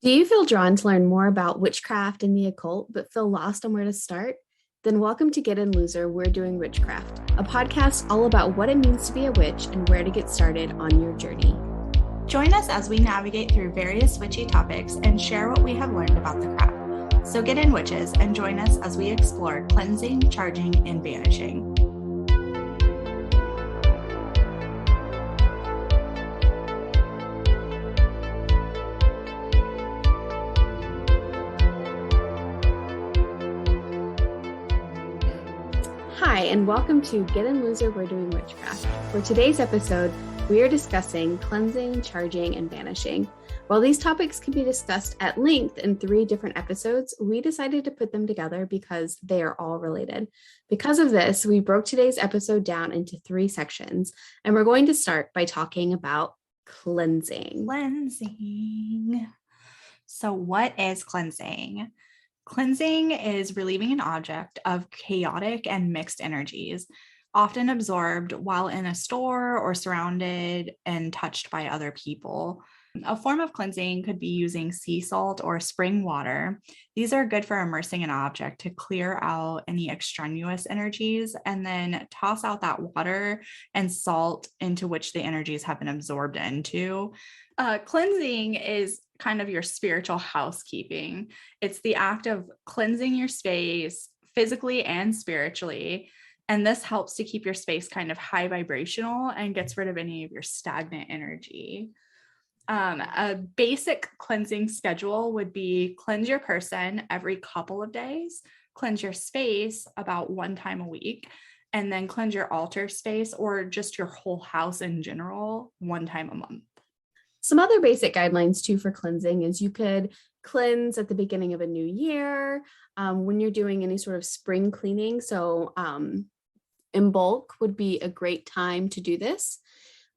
Do you feel drawn to learn more about witchcraft and the occult, but feel lost on where to start? Then welcome to Get In Loser, We're Doing Witchcraft, a podcast all about what it means to be a witch and where to get started on your journey. Join us as we navigate through various witchy topics and share what we have learned about the craft. So get in, witches, and join us as we explore cleansing, charging, and banishing. Hi, and welcome to Get In Loser, We're Doing Witchcraft. For today's episode, we are discussing cleansing, charging, and banishing. While these topics can be discussed at length in 3 different episodes, we decided to put them together because they are all related. Because of this, we broke today's episode down into 3 sections, and we're going to start by talking about cleansing. So what is cleansing? Cleansing is relieving an object of chaotic and mixed energies, often absorbed while in a store or surrounded and touched by other people. A form of cleansing could be using sea salt or spring water. These are good for immersing an object to clear out any extraneous energies and then toss out that water and salt into which the energies have been absorbed into. Cleansing is kind of your spiritual housekeeping. It's the act of cleansing your space physically and spiritually. And this helps to keep your space kind of high vibrational and gets rid of any of your stagnant energy. A basic cleansing schedule would be cleanse your person every couple of days, cleanse your space about 1 time a week, and then cleanse your altar space or just your whole house in general 1 time a month. Some other basic guidelines too for cleansing is you could cleanse at the beginning of a new year, when you're doing any sort of spring cleaning. So in bulk would be a great time to do this.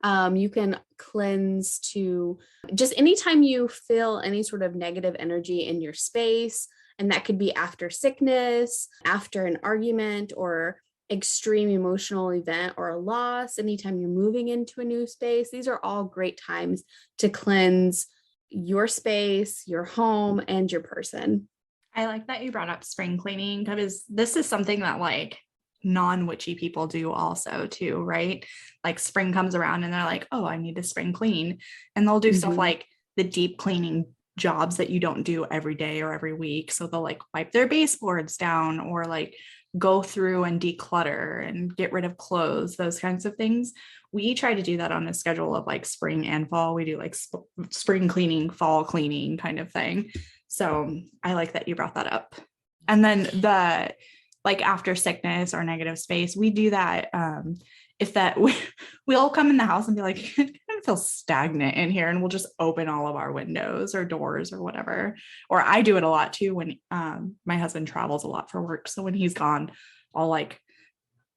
You can cleanse to just anytime you feel any sort of negative energy in your space. And that could be after sickness, after an argument, or extreme emotional event or a loss. Anytime you're moving into a new space, these are all great times to cleanse your space, your home, and your person. I like that you brought up spring cleaning because this is something that non-witchy people do also too, right? Like spring comes around and they're like, oh, I need to spring clean. And they'll do stuff like the deep cleaning jobs that you don't do every day or every week. So they'll wipe their baseboards down or go through and declutter and get rid of clothes, those kinds of things. We try to do that on a schedule of spring and fall. We do spring cleaning, fall cleaning kind of thing. So I like that you brought that up. And then the after sickness or negative space, we do that. If that we all come in the house and be like, it kind of feels stagnant in here, and we'll just open all of our windows or doors or whatever. Or I do it a lot too when my husband travels a lot for work. So when he's gone, I'll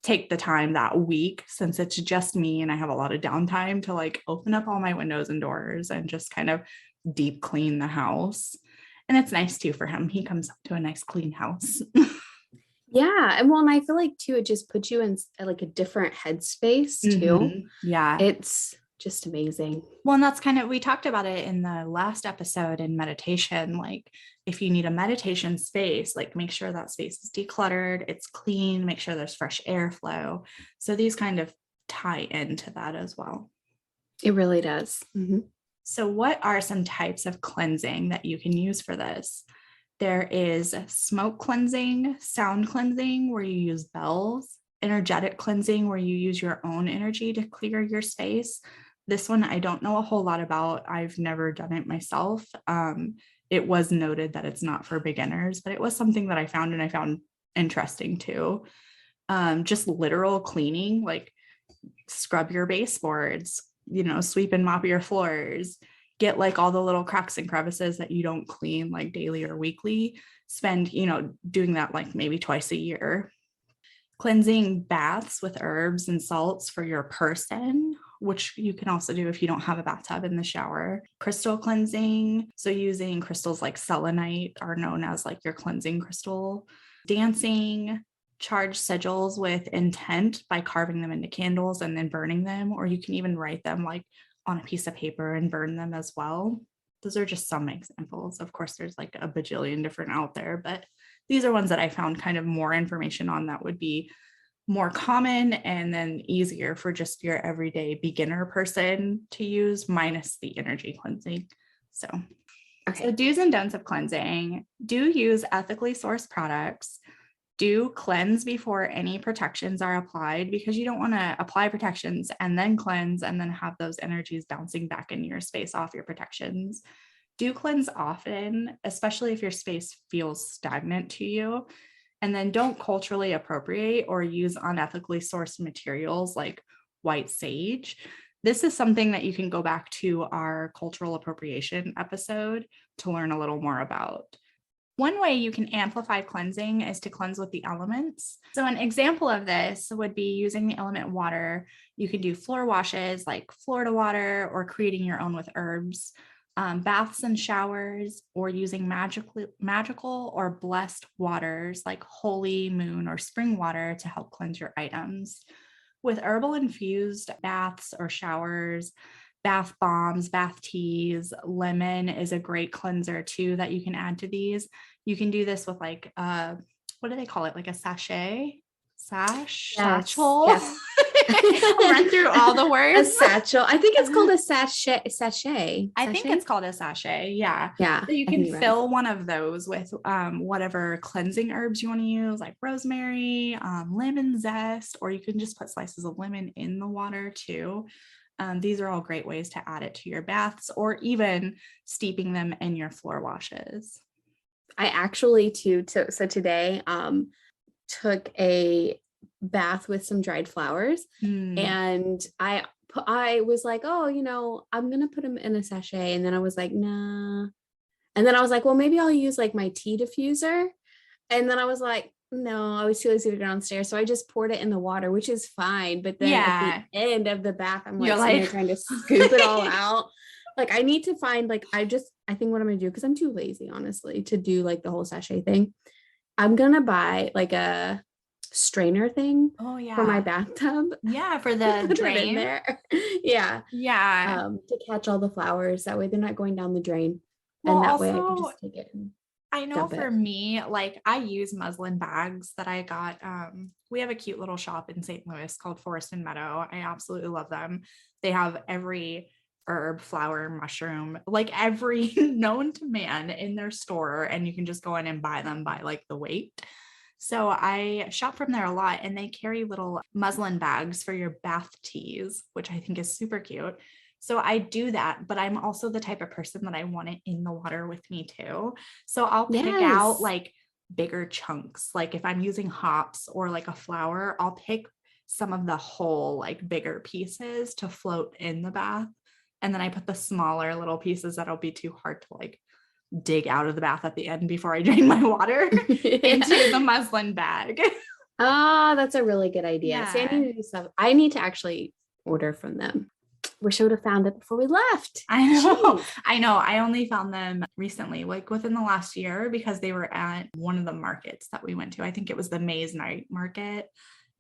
take the time that week, since it's just me and I have a lot of downtime, to open up all my windows and doors and just kind of deep clean the house. And it's nice too for him. He comes to a nice clean house. Yeah. And I feel too, it just puts you in a different headspace too. Mm-hmm. Yeah. It's just amazing. Well, and that's we talked about it in the last episode in meditation. If you need a meditation space, make sure that space is decluttered, it's clean, make sure there's fresh airflow. So these kind of tie into that as well. It really does. Mm-hmm. So what are some types of cleansing that you can use for this? There is smoke cleansing, sound cleansing, where you use bells, energetic cleansing, where you use your own energy to clear your space. This one I don't know a whole lot about. I've never done it myself. It was noted that it's not for beginners, but it was something that I found, and I found interesting too. Just literal cleaning, scrub your baseboards, sweep and mop your floors. Get all the little cracks and crevices that you don't clean daily or weekly. Spend, doing that maybe twice a year. Cleansing baths with herbs and salts for your person, which you can also do if you don't have a bathtub in the shower. Crystal cleansing. So using crystals like selenite are known as your cleansing crystal. Dancing, charge sigils with intent by carving them into candles and then burning them, or you can even write them on a piece of paper and burn them as well. Those are just some examples. Of course, there's like a bajillion different out there, but these are ones that I found kind of more information on that would be more common and then easier for just your everyday beginner person to use, minus the energy cleansing. So, Okay. So do's and don'ts of cleansing: do use ethically sourced products. Do cleanse before any protections are applied, because you don't want to apply protections and then cleanse and then have those energies bouncing back into your space off your protections. Do cleanse often, especially if your space feels stagnant to you. And then don't culturally appropriate or use unethically sourced materials like white sage. This is something that you can go back to our cultural appropriation episode to learn a little more about. One way you can amplify cleansing is to cleanse with the elements. So an example of this would be using the element water. You can do floor washes like Florida water, or creating your own with herbs, baths and showers, or using magical or blessed waters like holy, moon, or spring water to help cleanse your items. With herbal infused baths or showers, bath bombs, bath teas, lemon is a great cleanser too that you can add to these. You can do this with like, what do they call it? Like a sachet? Satchel? Yes. I'll run through all the words. A satchel. I think it's called a sachet. I think it's called a sachet. Yeah. Yeah. So you can fill one of those with whatever cleansing herbs you want to use, like rosemary, lemon zest, or you can just put slices of lemon in the water too. These are all great ways to add it to your baths, or even steeping them in your floor washes. I actually so today took a bath with some dried flowers, and I was like, oh, I'm gonna put them in a sachet, and then I was like, nah, and then I was like, well, maybe I'll use like my tea diffuser, and then I was like, no, I was too lazy to go downstairs, so I just poured it in the water, which is fine. But then at the end of the bath, I'm like, sitting there trying to scoop it all out. Like, I need to find, like, I think what I'm gonna do, because I'm too lazy, honestly, to do like the whole sachet thing. I'm gonna buy like a strainer thing for my bathtub. Yeah, for the drain in there. Yeah. Yeah. To catch all the flowers. That way they're not going down the drain. Well, and that also, way I can just take it. I know for me, like, I use muslin bags that I got. We have a cute little shop in St. Louis called Forest and Meadow. I absolutely love them. They have every herb, flower, mushroom, like every known to man in their store, and you can just go in and buy them by like the weight. So I shop from there a lot, and they carry little muslin bags for your bath teas, which I think is super cute. So I do that, but I'm also the type of person that I want it in the water with me too. So I'll pick out like bigger chunks. Like if I'm using hops or like a flower, I'll pick some of the whole like bigger pieces to float in the bath. And then I put the smaller little pieces that'll be too hard to like dig out of the bath at the end before I drain my water into the muslin bag. That's a really good idea. Yeah. See, I need to actually order from them. Wish I would have found it before we left. I know. Jeez. I know. I only found them recently, like within the last year, because they were at one of the markets that we went to. I think it was the Maze Night Market.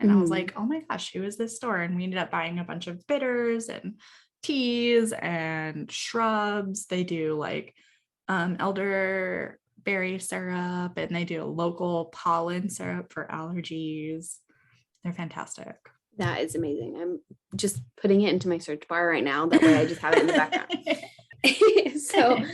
And I was like, oh my gosh, who is this store? And we ended up buying a bunch of bitters and teas and shrubs. They do like elderberry syrup, and they do a local pollen syrup for allergies. They're fantastic. That is amazing. I'm just putting it into my search bar right now. That way I just have it in the background. So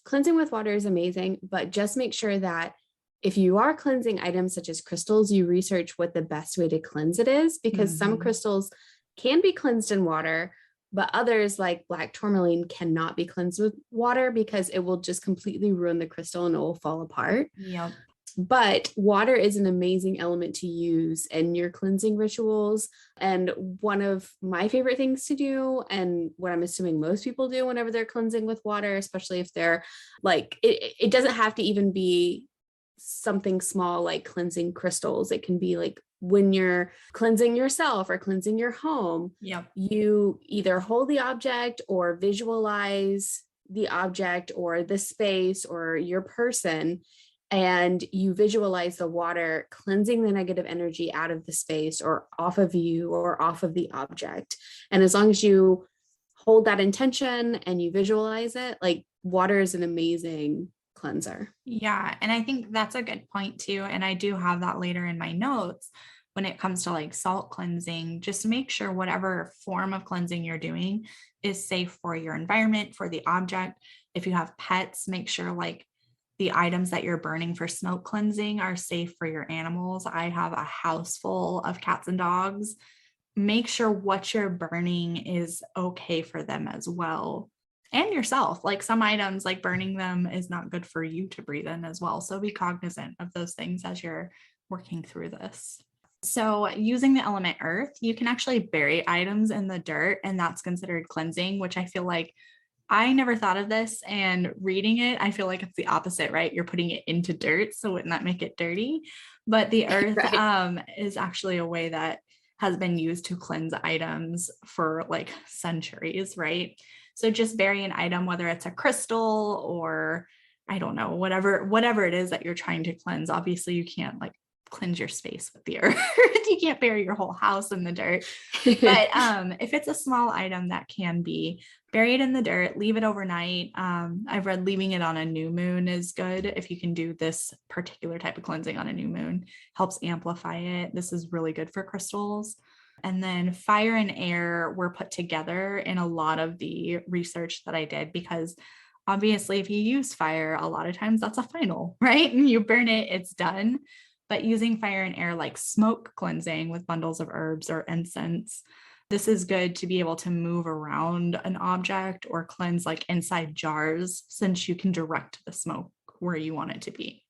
cleansing with water is amazing, but just make sure that if you are cleansing items such as crystals, you research what the best way to cleanse it is, because some crystals can be cleansed in water, but others like black tourmaline cannot be cleansed with water because it will just completely ruin the crystal and it will fall apart. Yep. But water is an amazing element to use in your cleansing rituals. And one of my favorite things to do, and what I'm assuming most people do whenever they're cleansing with water, especially if they're like, it doesn't have to even be something small like cleansing crystals. It can be like when you're cleansing yourself or cleansing your home, you either hold the object or visualize the object or the space or your person, and you visualize the water cleansing the negative energy out of the space or off of you or off of the object. And as long as you hold that intention and you visualize it, like water is an amazing cleanser. Yeah. And I think that's a good point too. And I do have that later in my notes when it comes to like salt cleansing. Just make sure whatever form of cleansing you're doing is safe for your environment, for the object. If you have pets, make sure like the items that you're burning for smoke cleansing are safe for your animals. I have a house full of cats and dogs. Make sure what you're burning is okay for them as well. And yourself, like some items, like burning them is not good for you to breathe in as well. So be cognizant of those things as you're working through this. So using the element earth, you can actually bury items in the dirt, and that's considered cleansing, which I feel like I never thought of this, and reading it, I feel like it's the opposite, right? You're putting it into dirt. So wouldn't that make it dirty? But the earth right. Is actually a way that has been used to cleanse items for like centuries, right? So just bury an item, whether it's a crystal or I don't know, whatever it is that you're trying to cleanse. Obviously you can't like cleanse your space with the earth. You can't bury your whole house in the dirt. But if it's a small item that can be buried in the dirt, leave it overnight. I've read leaving it on a new moon is good. If you can do this particular type of cleansing on a new moon, helps amplify it. This is really good for crystals. And then fire and air were put together in a lot of the research that I did, because obviously if you use fire, a lot of times that's a final, right? And you burn it, it's done. But using fire and air like smoke cleansing with bundles of herbs or incense, this is good to be able to move around an object or cleanse like inside jars, since you can direct the smoke where you want it to be.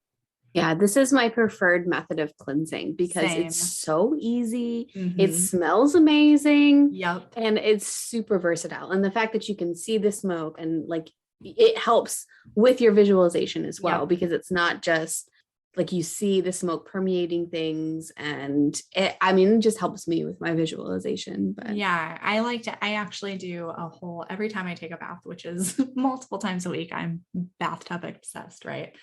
Yeah, this is my preferred method of cleansing because Same. it's so easy. Mm-hmm. It smells amazing. Yep. And it's super versatile. And the fact that you can see the smoke and like it helps with your visualization as well, because it's not just like you see the smoke permeating things, and it just helps me with my visualization. But yeah, I actually do a whole, every time I take a bath, which is multiple times a week, I'm bathtub obsessed, right?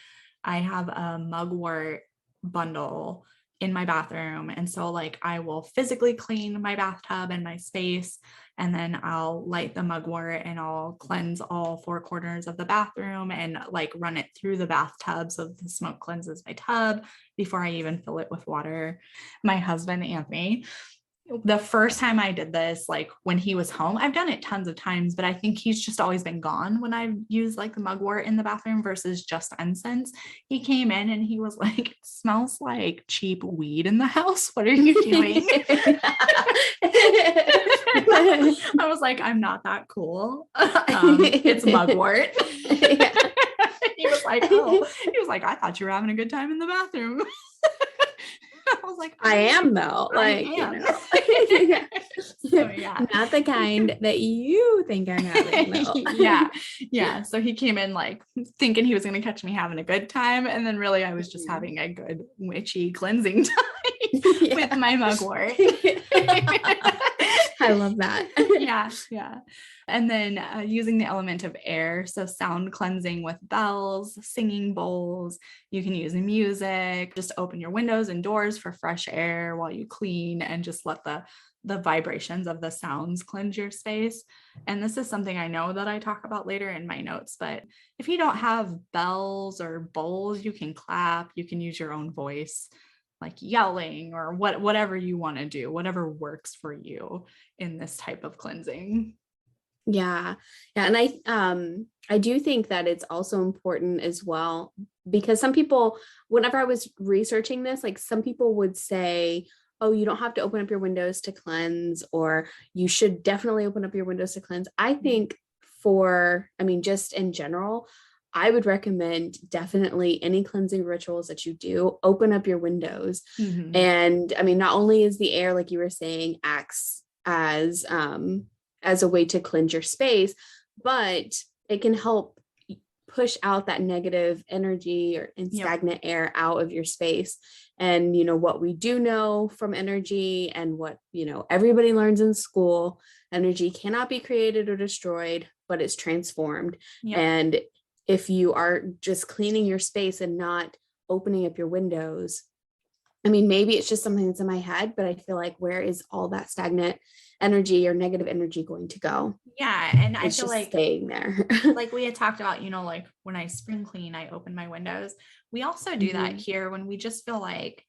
I have a mugwort bundle in my bathroom. And so like I will physically clean my bathtub and my space, and then I'll light the mugwort and I'll cleanse all 4 corners of the bathroom and like run it through the bathtub so the smoke cleanses my tub before I even fill it with water. My husband, Anthony, the first time I did this, like when he was home, I've done it tons of times, but I think he's just always been gone when I've used like the mugwort in the bathroom versus just incense. He came in and he was like, it smells like cheap weed in the house. What are you doing? I was like, I'm not that cool. It's mugwort. He was like, I thought you were having a good time in the bathroom. I was like, I am though. Like, So, yeah. Not the kind that you think I'm having though. Yeah. So he came in like thinking he was going to catch me having a good time. And then really I was just having a good witchy cleansing time with my mugwort. I love that. Yeah. And then using the element of air. So sound cleansing with bells, singing bowls. You can use music, just open your windows and doors for fresh air while you clean, and just let the vibrations of the sounds cleanse your space. And this is something I know that I talk about later in my notes, but if you don't have bells or bowls, you can clap, you can use your own voice, like yelling or whatever you want to do, whatever works for you in this type of cleansing. Yeah. And I do think that it's also important as well, because some people, whenever I was researching this, like some people would say, oh, you don't have to open up your windows to cleanse, or you should definitely open up your windows to cleanse. I think just in general, I would recommend definitely any cleansing rituals that you do, open up your windows. Mm-hmm. And not only is the air, like you were saying, acts as a way to cleanse your space, but it can help push out that negative energy or stagnant air out of your space. And, what we do know from energy, and what, everybody learns in school, energy cannot be created or destroyed, but it's transformed. Yep. And if you are just cleaning your space and not opening up your windows, I mean, maybe it's just something that's in my head, but I feel like where is all that stagnant energy or negative energy going to go? Yeah. And I It's feel just like staying there. like we had talked about, like when I spring clean, I open my windows. We also do that Mhm. here when we just feel like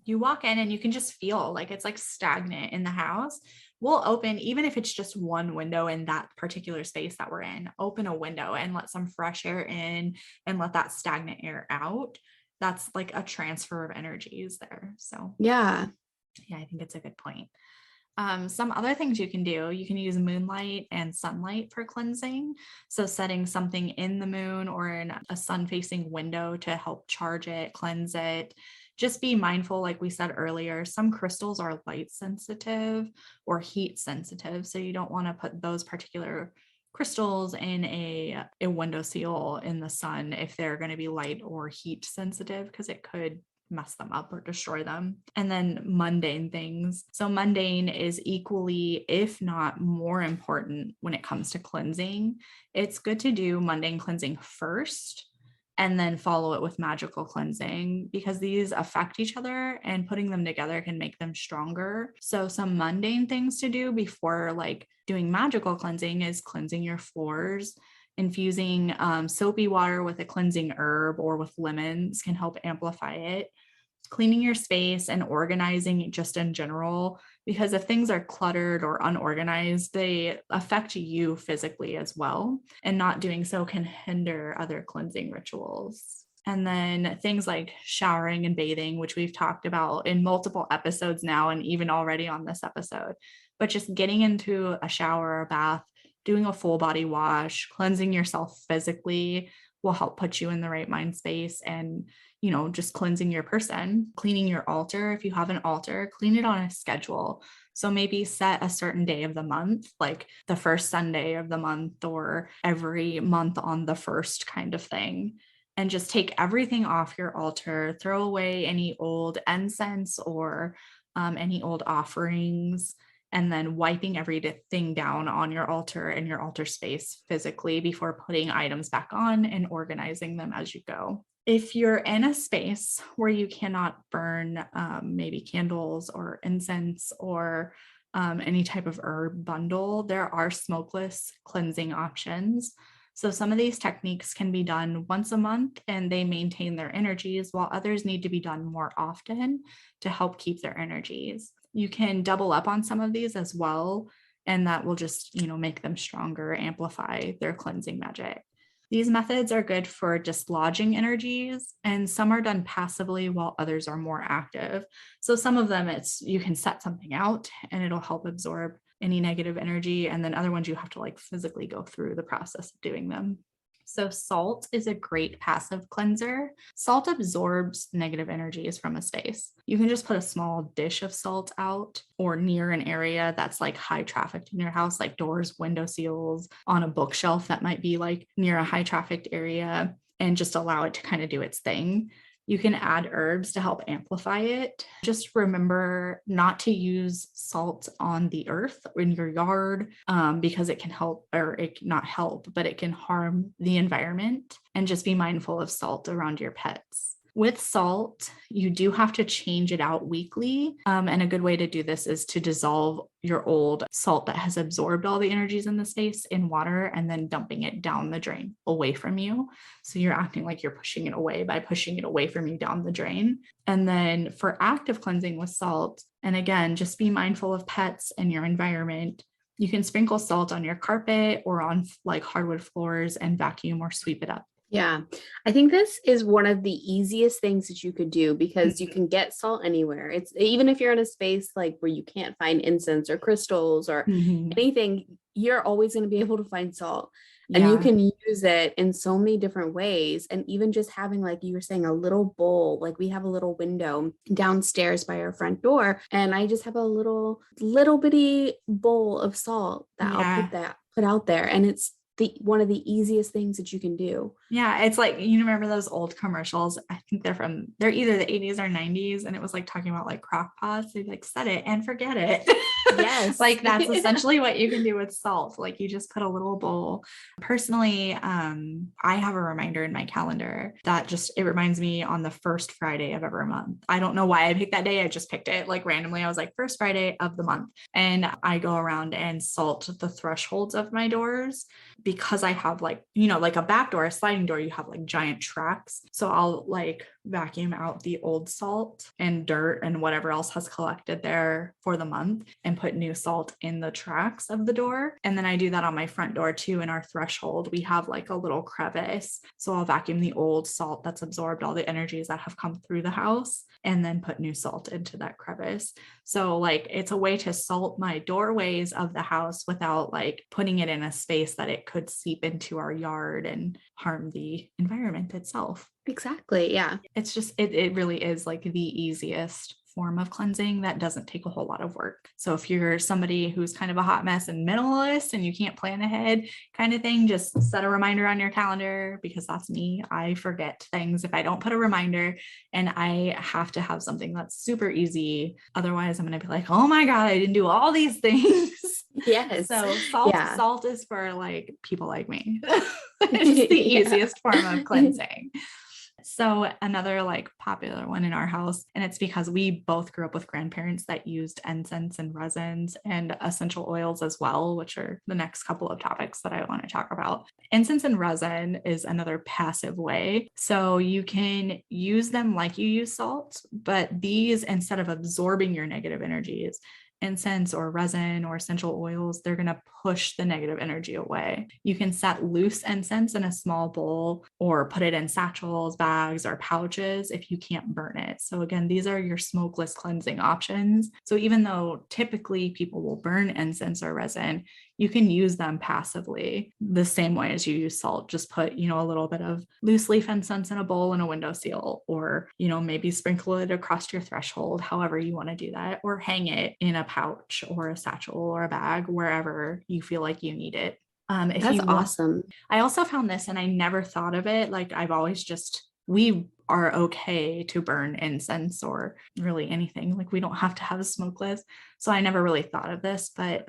you walk in and you can just feel like it's like stagnant in the house. We'll open, even if it's just one window in that particular space that we're in, open a window and let some fresh air in and let that stagnant air out. That's like a transfer of energies there. So Yeah. yeah, I think it's a good point. Some other things you can use moonlight and sunlight for cleansing. So setting something in the moon or in a sun facing window to help charge it, cleanse it. Just be mindful, like we said earlier, some crystals are light sensitive or heat sensitive. So you don't want to put those particular crystals in a windowsill in the sun if they're going to be light or heat sensitive, because it could mess them up or destroy them. And then mundane things. So mundane is equally, if not more important when it comes to cleansing. It's good to do mundane cleansing first and then follow it with magical cleansing, because these affect each other and putting them together can make them stronger. So some mundane things to do before like doing magical cleansing is cleansing your floors. Infusing soapy water with a cleansing herb or with lemons can help amplify it. Cleaning your space and organizing just in general, because if things are cluttered or unorganized, they affect you physically as well. And not doing so can hinder other cleansing rituals. And then things like showering and bathing, which we've talked about in multiple episodes now, and even already on this episode. But just getting into a shower or bath, doing a full body wash, cleansing yourself physically will help put you in the right mind space and, just cleansing your person. Cleaning your altar. If you have an altar, clean it on a schedule. So maybe set a certain day of the month, like the first Sunday of the month or every month on the first kind of thing. And just take everything off your altar, throw away any old incense or any old offerings, and then wiping everything down on your altar and your altar space physically before putting items back on and organizing them as you go. If you're in a space where you cannot burn maybe candles or incense or any type of herb bundle, there are smokeless cleansing options. So some of these techniques can be done once a month and they maintain their energies, while others need to be done more often to help keep their energies. You can double up on some of these as well, and that will just, make them stronger, amplify their cleansing magic. These methods are good for dislodging energies, and some are done passively while others are more active. So some of them, you can set something out and it'll help absorb any negative energy. And then other ones you have to like physically go through the process of doing them. So salt is a great passive cleanser. Salt absorbs negative energies from a space. You can just put a small dish of salt out or near an area that's like high trafficked in your house, like doors, window seals, on a bookshelf that might be like near a high trafficked area, and just allow it to kind of do its thing. You can add herbs to help amplify it. Just remember not to use salt on the earth or in your yard because it can help, or it not help, but it can harm the environment. And just be mindful of salt around your pets. With salt, you do have to change it out weekly. And a good way to do this is to dissolve your old salt that has absorbed all the energies in the space in water and then dumping it down the drain away from you. So you're acting like you're pushing it away by pushing it away from you down the drain. And then for active cleansing with salt, and again, just be mindful of pets and your environment. You can sprinkle salt on your carpet or on like hardwood floors and vacuum or sweep it up. Yeah, I think this is one of the easiest things that you could do because you can get salt anywhere. It's even if you're in a space like where you can't find incense or crystals or anything, you're always going to be able to find salt. And you can use it in so many different ways. And even just having, like you were saying, a little bowl, like we have a little window downstairs by our front door. And I just have a little bitty bowl of salt that I'll put out there. And it's one of the easiest things that you can do. Yeah, it's like, you remember those old commercials? I think they're either the 80s or 90s, and it was like talking about like crock pots. They'd like set it and forget it. Yes. Like that's essentially what you can do with salt. Like you just put a little bowl. Personally, I have a reminder in my calendar that it reminds me on the first Friday of every month. I don't know why I picked that day. I just picked it like randomly. I was like, first Friday of the month. And I go around and salt the thresholds of my doors, because I have like, like a back door, a sliding door, you have like giant tracks. So I'll like vacuum out the old salt and dirt and whatever else has collected there for the month and put new salt in the tracks of the door. And then I do that on my front door too. In our threshold, we have like a little crevice. So I'll vacuum the old salt that's absorbed all the energies that have come through the house and then put new salt into that crevice. So like it's a way to salt my doorways of the house without like putting it in a space that it could seep into our yard and harm the environment itself. Exactly. Yeah. It's just, it really is like the easiest form of cleansing that doesn't take a whole lot of work. So if you're somebody who's kind of a hot mess and minimalist and you can't plan ahead kind of thing, just set a reminder on your calendar, because that's me. I forget things if I don't put a reminder, and I have to have something that's super easy. Otherwise I'm going to be like, oh my God, I didn't do all these things. Yes. So salt is for like people like me. It's the Yeah. easiest form of cleansing. So another like popular one in our house, and it's because we both grew up with grandparents that used incense and resins and essential oils as well, which are the next couple of topics that I want to talk about. Incense and resin is another passive way. So you can use them like you use salt, but these, instead of absorbing your negative energies, incense or resin or essential oils, they're going to push the negative energy away. You can set loose incense in a small bowl or put it in satchels, bags, or pouches if you can't burn it. So again, these are your smokeless cleansing options. So even though typically people will burn incense or resin, you can use them passively the same way as you use salt. Just put, a little bit of loose leaf incense in a bowl in a windowsill, or, maybe sprinkle it across your threshold, however you want to do that, or hang it in a pouch or a satchel or a bag, wherever you feel like you need it. That's awesome. I also found this, and I never thought of it. Like we are okay to burn incense or really anything. Like we don't have to have a smokeless. So I never really thought of this, but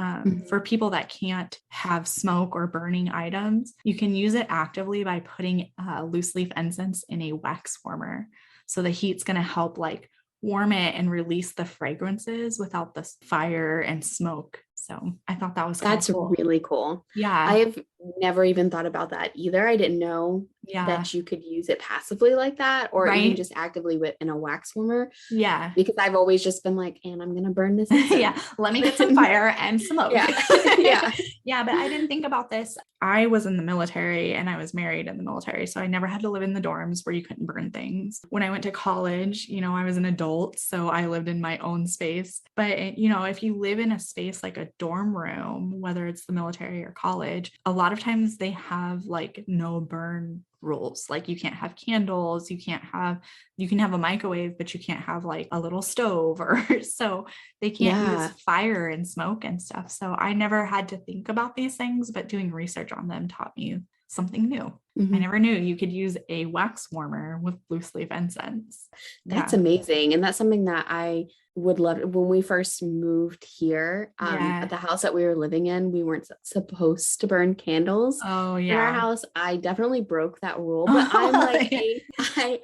for people that can't have smoke or burning items, you can use it actively by putting loose leaf incense in a wax warmer. So the heat's going to help like warm it and release the fragrances without the fire and smoke. So I thought that's cool. Really cool. Yeah. I have never even thought about that either. I didn't know that you could use it passively like that, or even just actively in a wax warmer. Yeah. Because I've always just been like, and I'm going to burn this. Yeah. Let me get some fire and smoke. Yeah. Yeah. But I didn't think about this. I was in the military and I was married in the military. So I never had to live in the dorms where you couldn't burn things. When I went to college, I was an adult, so I lived in my own space. But, if you live in a space like a dorm room, whether it's the military or college, a lot of times they have like no burn rules. Like you can't have candles, you can have a microwave, but you can't have like a little stove, or so they can't use fire and smoke and stuff. So I never had to think about these things, but doing research on them taught me something new. I never knew you could use a wax warmer with loose leaf incense. That's amazing. And that's something that I would love. When we first moved here, at the house that we were living in, we weren't supposed to burn candles in our house. I definitely broke that rule, but I'm like,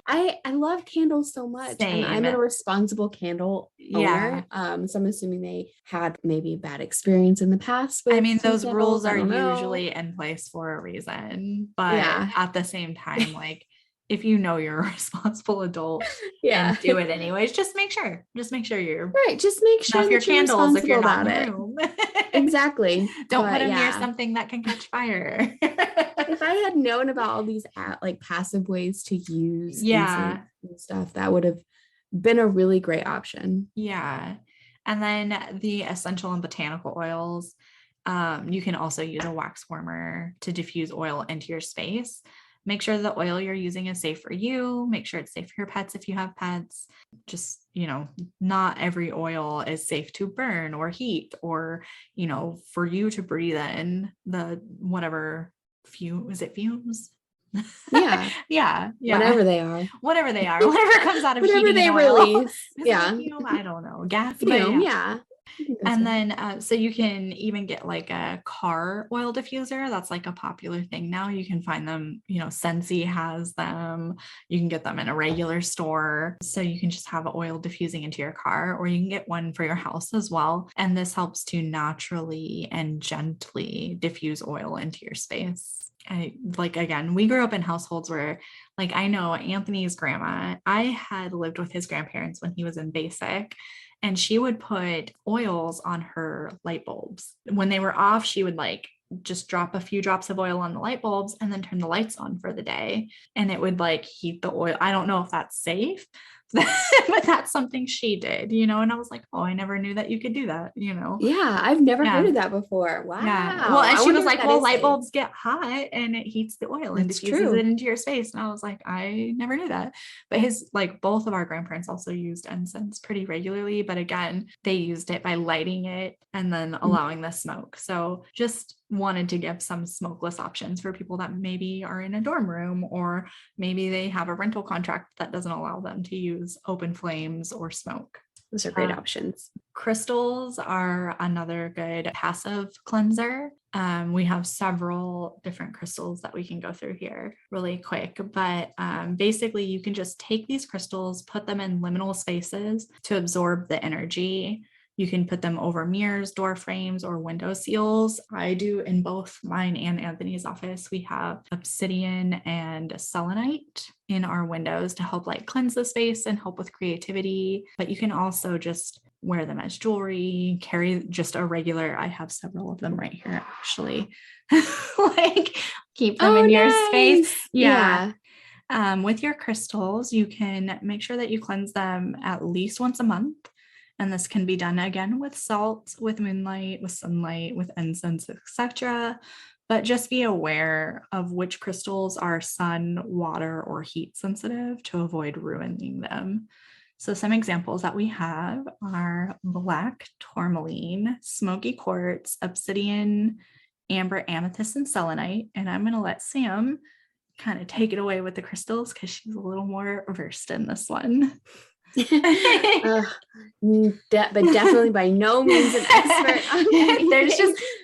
I love candles so much. Same. And I'm a responsible candle owner. So I'm assuming they had maybe bad experience in the past. Those rules are usually in place for a reason, but at the same time, like if you're a responsible adult and do it anyways, just make sure you're right. Just make sure your candles if you're not in the room. Exactly. Don't put them near something that can catch fire. If I had known about all these like passive ways to use and stuff, that would have been a really great option. Yeah. And then the essential and botanical oils, you can also use a wax warmer to diffuse oil into your space. Make sure the oil you're using is safe for you. Make sure it's safe for your pets if you have pets. Just, not every oil is safe to burn or heat or, for you to breathe in the whatever fumes. Yeah. Yeah. Whatever they are. Whatever they are, whatever comes out of Whatever heating they and oil. release. Is Yeah. that fume? I don't know. Gas, but Fume, yeah. yeah. I think that's And right. then, so you can even get like a car oil diffuser. That's like a popular thing now. You can find them, Scentsy has them. You can get them in a regular store. So you can just have oil diffusing into your car, or you can get one for your house as well. And this helps to naturally and gently diffuse oil into your space. Again, we grew up in households where, like, I know Anthony's grandma, I had lived with his grandparents when he was in basic, and she would put oils on her light bulbs. When they were off, she would like just drop a few drops of oil on the light bulbs and then turn the lights on for the day. And it would like heat the oil. I don't know if that's safe, but that's something she did, and I was like, oh, I never knew that you could do that, Yeah, I've never heard of that before. Wow. Yeah. Well, and I she was wonder if like, that well, is light safe. bulbs get hot and it heats the oil and It's diffuses true. it into your space. And I was like, I never knew that. But both of our grandparents also used incense pretty regularly. But again, they used it by lighting it and then allowing the smoke. So just wanted to give some smokeless options for people that maybe are in a dorm room, or maybe they have a rental contract that doesn't allow them to use open flames or smoke. Those are great options. Crystals are another good passive cleanser. We have several different crystals that we can go through here really quick, but basically you can just take these crystals, put them in liminal spaces to absorb the energy. You can put them over mirrors, door frames, or window seals. I do in both mine and Anthony's office. We have obsidian and selenite in our windows to help like cleanse the space and help with creativity. But you can also just wear them as jewelry, carry just a regular, I have several of them right here actually. Like keep them in your space. Yeah. With your crystals, you can make sure that you cleanse them at least once a month. And this can be done again with salt, with moonlight, with sunlight, with incense, etc. But just be aware of which crystals are sun, water, or heat sensitive to avoid ruining them. So some examples that we have are black tourmaline, smoky quartz, obsidian, amber, amethyst, and selenite. And I'm going to let Sam kind of take it away with the crystals because she's a little more versed in this one. But definitely by no means an expert.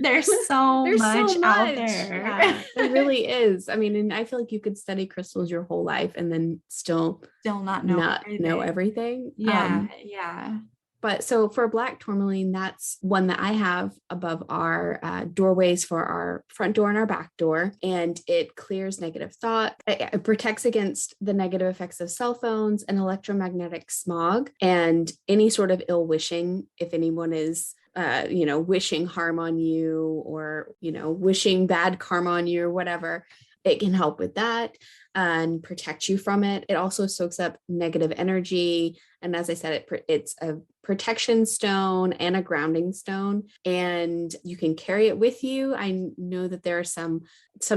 There's so much out there. Yeah, there really is. I mean, and I feel like you could study crystals your whole life and then still not know everything. Yeah. But so for black tourmaline, that's one that I have above our doorways for our front door and our back door. And it clears negative thought. It protects against the negative effects of cell phones and electromagnetic smog and any sort of ill wishing. If anyone is wishing harm on you or, wishing bad karma on you or whatever, it can help with that and protect you from it. It also soaks up negative energy. And as I said, it's a protection stone and a grounding stone, and you can carry it with you. I know that there are some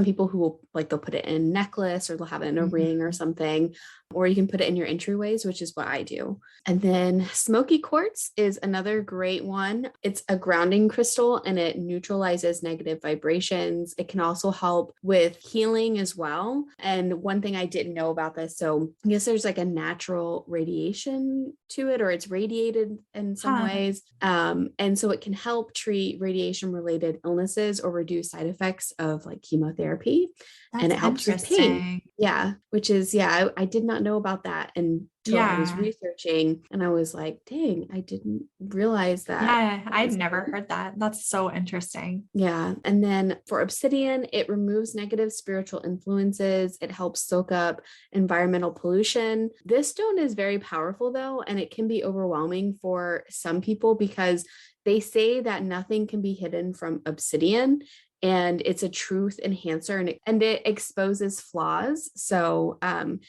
people who will they'll put it in a necklace or they'll have it in a ring or something, or you can put it in your entryways, which is what I do. And then smoky quartz is another great one. It's a grounding crystal and it neutralizes negative vibrations. It can also help with healing as well. And one thing I didn't know about this, so I guess there's like a natural radiation to it, or it's radiated in some ways. And so it can help treat radiation related illnesses or reduce side effects of like chemotherapy. And it helps with pain. Yeah. Which is, I did not know about that until I was researching, and I was like, dang, I didn't realize that. Yeah, I've never heard that. That's so interesting. Yeah. And then for obsidian, it removes negative spiritual influences. It helps soak up environmental pollution. This stone is very powerful though, and it can be overwhelming for some people because they say that nothing can be hidden from obsidian. And it's a truth enhancer and it exposes flaws. So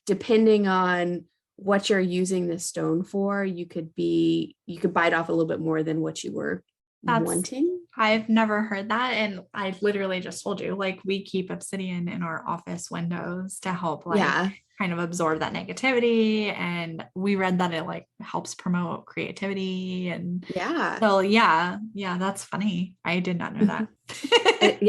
depending on what you're using the stone for, you could bite off a little bit more than what you were wanting. I've never heard that. And I literally just told you, like, we keep obsidian in our office windows to help like Yeah. kind of absorb that negativity. And we read that it like helps promote creativity. And Yeah. so yeah, that's funny. I did not know that.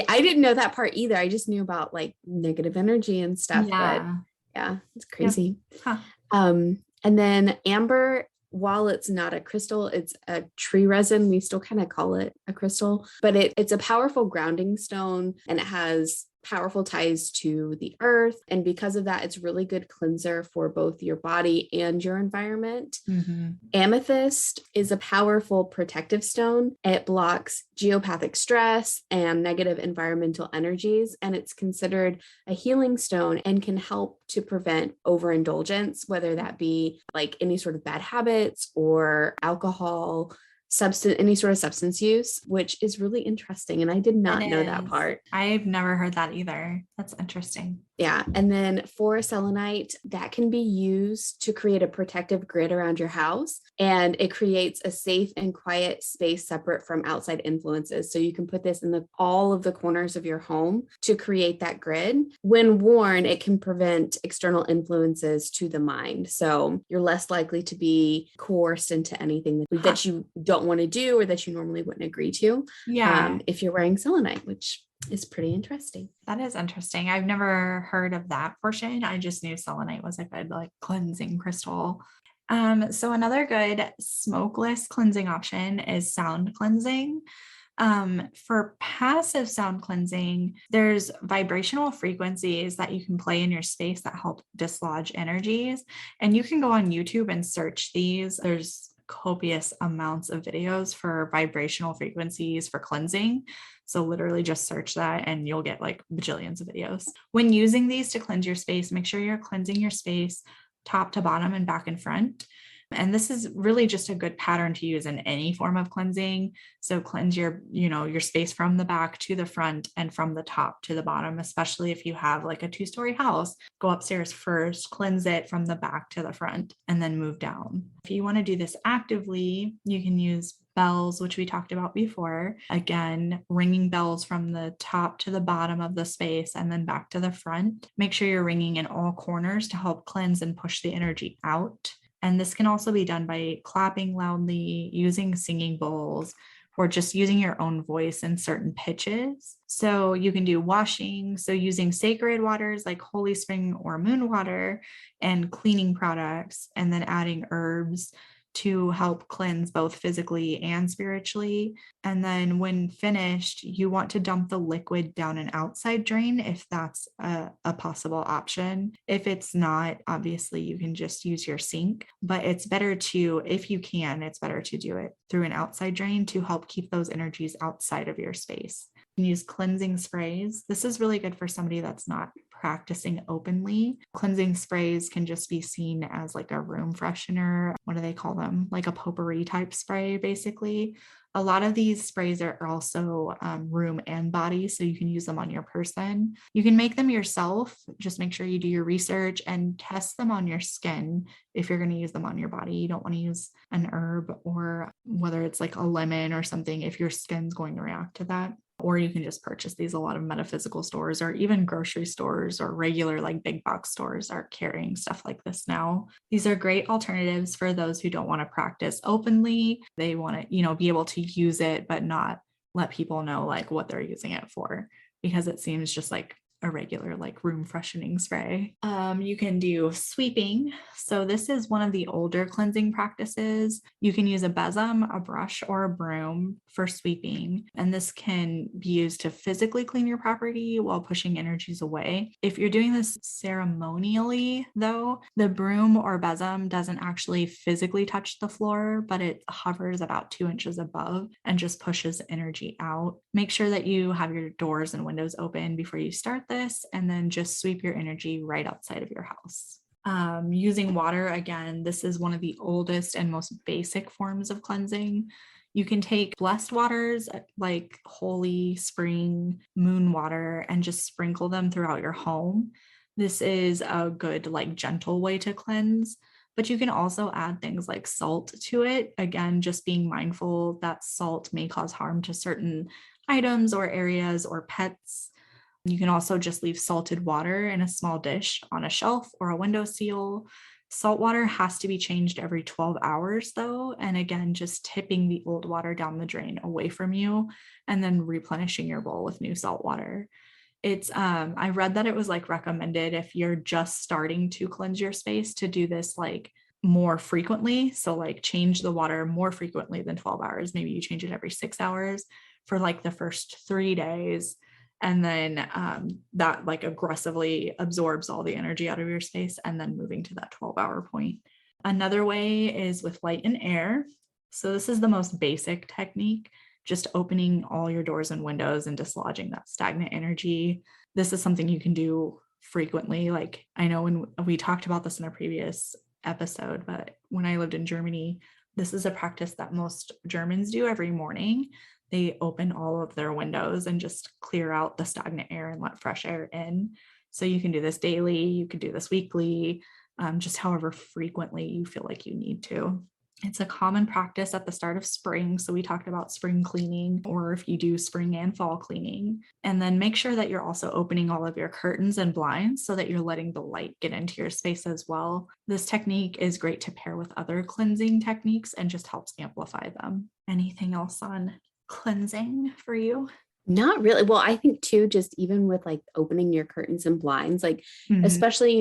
I didn't know that part either. I just knew about like negative energy and stuff, but Yeah. yeah, it's Yep. crazy. Huh. And then amber, while it's not a crystal, it's a tree resin. We still kind of call it a crystal, but it's a powerful grounding stone and it has powerful ties to the earth. And because of that, it's really good cleanser for both your body and your environment. Mm-hmm. Amethyst is a powerful protective stone. It blocks geopathic stress and negative environmental energies, and it's considered a healing stone and can help to prevent overindulgence, whether that be like any sort of bad habits or alcohol, any sort of substance use, which is really interesting. And I did not know that part. I've never heard that either. That's interesting. Yeah. And then for selenite, that can be used to create a protective grid around your house. And it creates a safe and quiet space separate from outside influences. So you can put this in all of the corners of your home to create that grid. When worn, it can prevent external influences to the mind. So you're less likely to be coerced into anything that you don't want to do or that you normally wouldn't agree to. Yeah. If you're wearing selenite, which is pretty interesting. That is interesting. I've never heard of that portion. I just knew selenite was a good like cleansing crystal. So another good smokeless cleansing option is sound cleansing. For passive sound cleansing, there's vibrational frequencies that you can play in your space that help dislodge energies. And you can go on YouTube and search these. There's copious amounts of videos for vibrational frequencies for cleansing. So literally just search that and you'll get like bajillions of videos. When using these to cleanse your space, make sure you're cleansing your space top to bottom and back and front. And this is really just a good pattern to use in any form of cleansing. So cleanse your space from the back to the front and from the top to the bottom, especially if you have like a 2-story house. Go upstairs first, cleanse it from the back to the front, and then move down. If you want to do this actively, you can use bells, which we talked about before. Again, ringing bells from the top to the bottom of the space and then back to the front. Make sure you're ringing in all corners to help cleanse and push the energy out. And this can also be done by clapping loudly, using singing bowls, or just using your own voice in certain pitches. So you can do washing, so using sacred waters like holy spring or moon water, and cleaning products, and then adding herbs to help cleanse both physically and spiritually. And then when finished, you want to dump the liquid down an outside drain if that's a possible option. If it's not, obviously you can just use your sink, but it's better to, if you can, it's better to do it through an outside drain to help keep those energies outside of your space. You can use cleansing sprays. This is really good for somebody that's not practicing openly. Cleansing sprays can just be seen as like a room freshener. What do they call them? Like a potpourri type spray, basically. A lot of these sprays are also room and body, so you can use them on your person. You can make them yourself. Just make sure you do your research and test them on your skin if you're going to use them on your body. You don't want to use an herb or whether it's like a lemon or something if your skin's going to react to that. Or you can just purchase these. A lot of metaphysical stores or even grocery stores or regular like big box stores are carrying stuff like this now. These are great alternatives for those who don't want to practice openly. They want to, be able to use it, but not let people know like what they're using it for, because it seems just like a regular like room freshening spray. You can do sweeping. So this is one of the older cleansing practices. You can use a besom, a brush, or a broom for sweeping. And this can be used to physically clean your property while pushing energies away. If you're doing this ceremonially, though, the broom or besom doesn't actually physically touch the floor, but it hovers about 2 inches above and just pushes energy out. Make sure that you have your doors and windows open before you start this, and then just sweep your energy right outside of your house. Using water, again, this is one of the oldest and most basic forms of cleansing. You can take blessed waters like holy spring, moon water, and just sprinkle them throughout your home. This is a good, like, gentle way to cleanse. but you can also add things like salt to it. Again, just being mindful that salt may cause harm to certain items or areas or pets. You can also just leave salted water in a small dish on a shelf or a windowsill. Salt water has to be changed every 12 hours though. And again, just tipping the old water down the drain away from you and then replenishing your bowl with new salt water. It's I read that it was like recommended if you're just starting to cleanse your space to do this like more frequently. So like change the water more frequently than 12 hours. Maybe you change it every 6 hours for like the first 3 days. And then that like aggressively absorbs all the energy out of your space and then moving to that 12-hour point. Another way is with light and air. So this is the most basic technique, just opening all your doors and windows and dislodging that stagnant energy. This is something you can do frequently. Like I know when we talked about this in a previous episode, but when I lived in Germany, this is a practice that most Germans do every morning. They open all of their windows and just clear out the stagnant air and let fresh air in. So you can do this daily, you could do this weekly, just however frequently you feel like you need to. It's a common practice at the start of spring. So we talked about spring cleaning, or if you do spring and fall cleaning. And then make sure that you're also opening all of your curtains and blinds so that you're letting the light get into your space as well. This technique is great to pair with other cleansing techniques and just helps amplify them. Anything else on cleansing for you? Not really. Well, I think too, just even with like opening your curtains and blinds, like especially,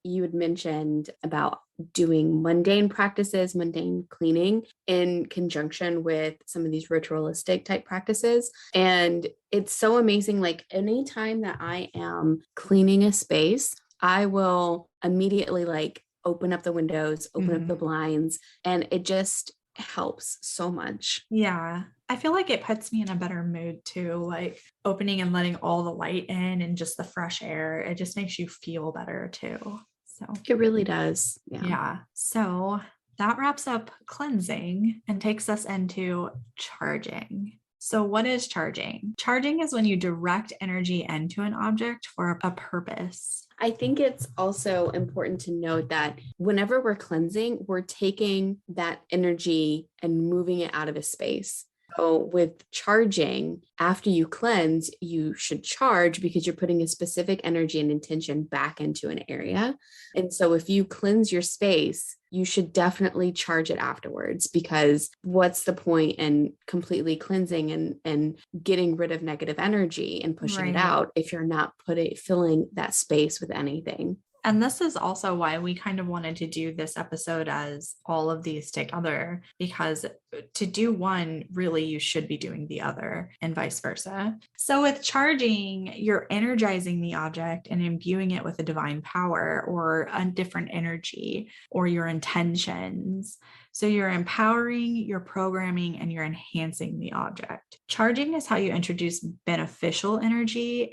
you had mentioned about doing mundane practices, mundane cleaning in conjunction with some of these ritualistic type practices. And it's so amazing. Like anytime that I am cleaning a space, I will immediately like open up the windows, open up the blinds, and it just helps so much. Yeah. I feel like it puts me in a better mood too, like opening and letting all the light in and just the fresh air. It just makes you feel better too. So It really does. yeah. So that wraps up cleansing and takes us into charging. So what is charging? Charging is when you direct energy into an object for a purpose. I think it's also important to note that whenever we're cleansing, we're taking that energy and moving it out of a space. So with charging, after you cleanse, you should charge because you're putting a specific energy and intention back into an area. And so if you cleanse your space, you should definitely charge it afterwards, because what's the point in completely cleansing and getting rid of negative energy and pushing it out if you're not filling that space with anything? And this is also why we kind of wanted to do this episode as all of these together, because to do one, really, you should be doing the other and vice versa. So with charging, you're energizing the object and imbuing it with a divine power or a different energy or your intentions. So you're empowering, you're programming, and you're enhancing the object. Charging is how you introduce beneficial energy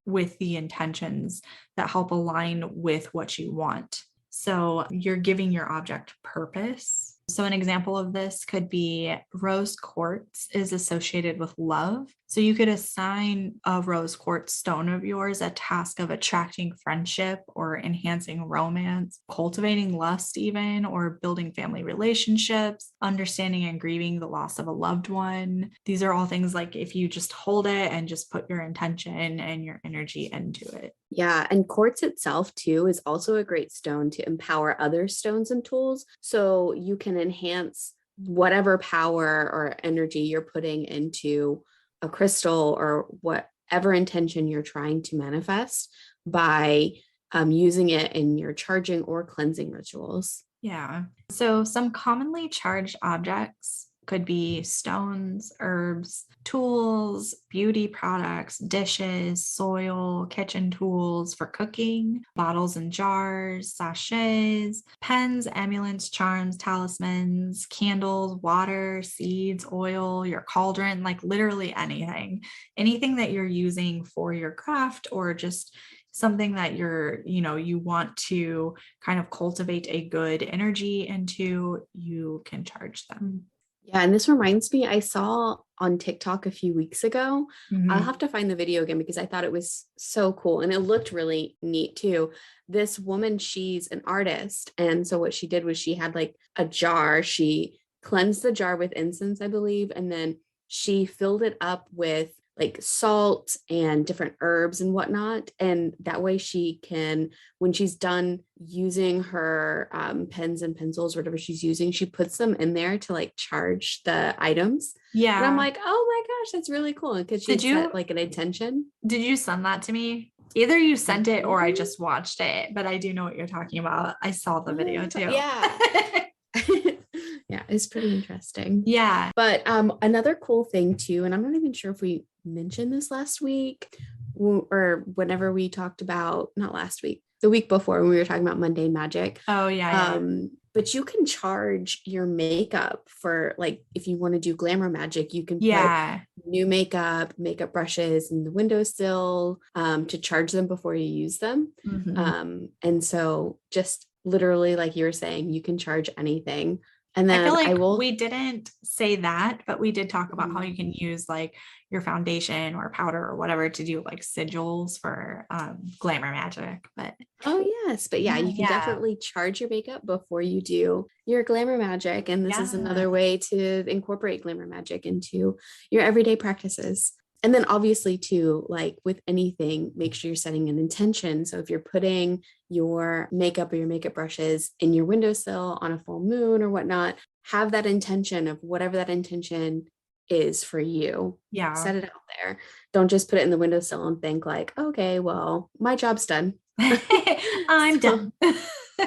with the intentions that help align with what you want. So you're giving your object purpose. So an example of this could be rose quartz is associated with love. So you could assign a rose quartz stone of yours a task of attracting friendship or enhancing romance, cultivating lust even, or building family relationships, understanding and grieving the loss of a loved one. These are all things like if you just hold it and just put your intention and your energy into it. Yeah, and quartz itself too is also a great stone to empower other stones and tools. So you can enhance whatever power or energy you're putting into a crystal or whatever intention you're trying to manifest by using it in your charging or cleansing rituals. Yeah. So some commonly charged objects could be stones, herbs, tools, beauty products, dishes, soil, kitchen tools for cooking, bottles and jars, sachets, pens, amulets, charms, talismans, candles, water, seeds, oil, your cauldron, like literally anything that you're using for your craft or just something that you want to kind of cultivate a good energy into, you can charge them. Yeah, and this reminds me, I saw on TikTok a few weeks ago. I'll Mhm. have to find the video again because I thought it was so cool and it looked really neat too. This woman, she's an artist. And so what she did was she had like a jar. She cleansed the jar with incense, I believe, and then she filled it up with like salt and different herbs and whatnot. And that way she can, when she's done using her pens and pencils, whatever she's using, she puts them in there to like charge the items. And I'm Yeah. like, oh my gosh, that's really cool. Because she Did had set you like an intention. did you send that to me? Either you sent it or I Mhm. just watched it, but I do know what you're talking about. I saw the video too. Yeah. Yeah, it's pretty interesting. Yeah. But another cool thing too, and I'm not even sure if we mentioned this last week or whenever we talked about, not last week, the week before when we were talking about mundane magic. Oh yeah, But you can charge your makeup for like if you want to do glamour magic, you can put yeah. new makeup brushes in the windowsill to charge them before you use them. Mhm. And so just literally, like you were saying, you can charge anything. And I feel then I like will. we didn't say that, but we did talk about how Mhm. you can use like your foundation or powder or whatever to do like sigils for glamour magic. But Oh, yes. But yeah, yeah, you can yeah, definitely charge your makeup before you do your glamour magic. And this is yeah, another way to incorporate glamour magic into your everyday practices. And then obviously, too, like with anything, make sure you're setting an intention. So if you're putting your makeup or your makeup brushes in your windowsill on a full moon or whatnot, have that intention of whatever that intention is for you. yeah. Set it out there. Don't just put it in the windowsill and think like, okay, well, my job's done. I'm So done.